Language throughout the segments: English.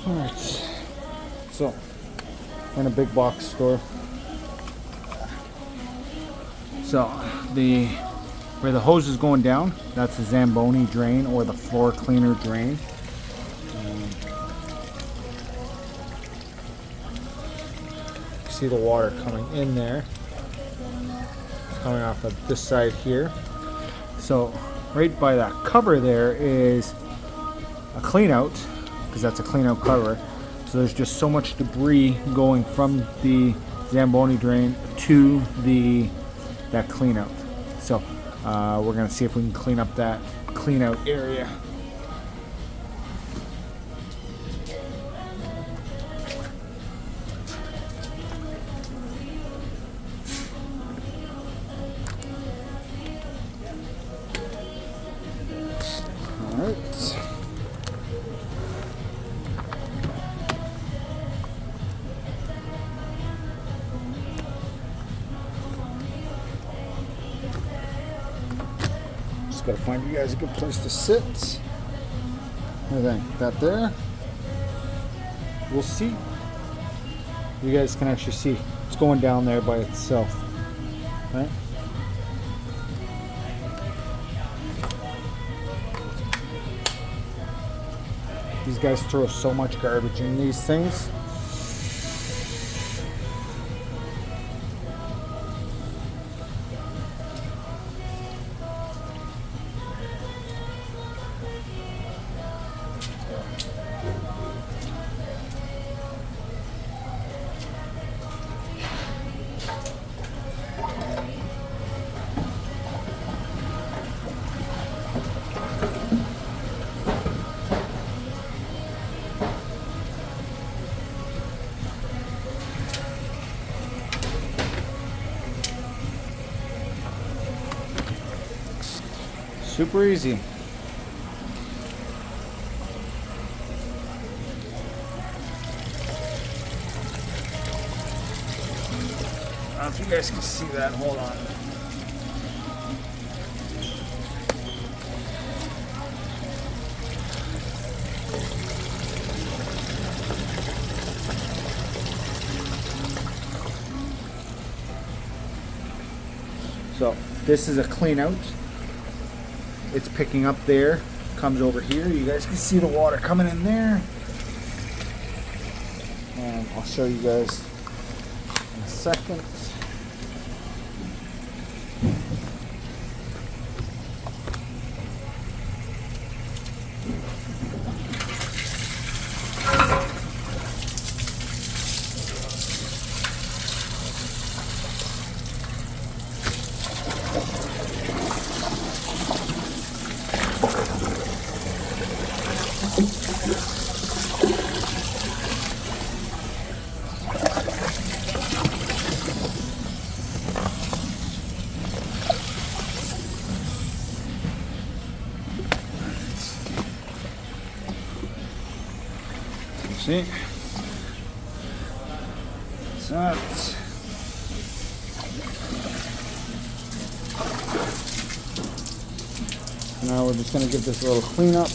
Alright, so we're in a big box store. So where the hose is going down, that's the ZAMBONI drain or the floor cleaner drain. See the water coming in there. It's coming off of this side here. So right by that cover there is a clean out, because that's a clean out cover. So there's just so much debris going from the ZAMBONI drain to that clean out. So we're gonna see if we can clean up that clean out area. All right. Just gotta find you guys a good place to sit. What do you think? That there? We'll see. You guys can actually see it's going down there by itself, right? These guys throw so much garbage in these things. Super easy. I don't know if you guys can see that. Hold on. So this is a clean out. It's picking up there, comes over here. You guys can see the water coming in there. And I'll show you guys in a second. See? That's that. Now we're just going to give this a little cleanup.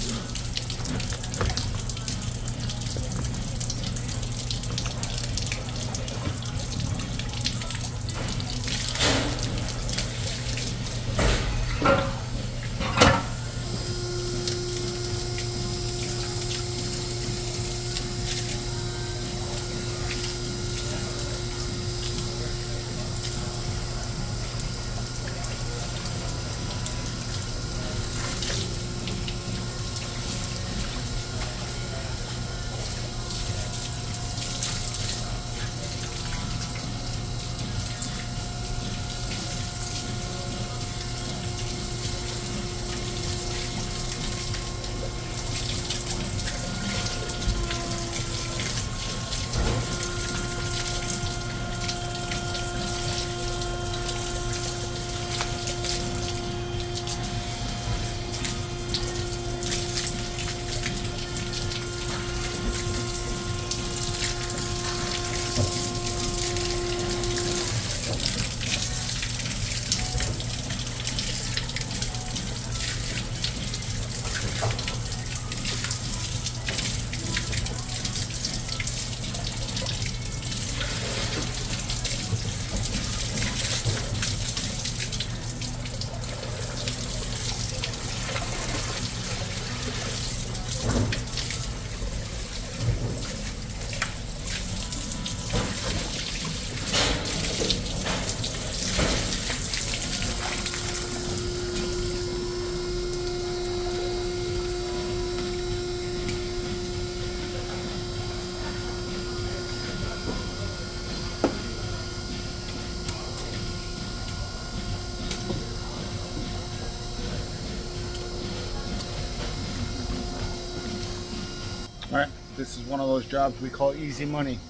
All right, this is one of those jobs we call easy money.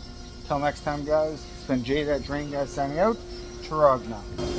Till next time, guys, it's been Jay that Drain Guy signing out. Taragna.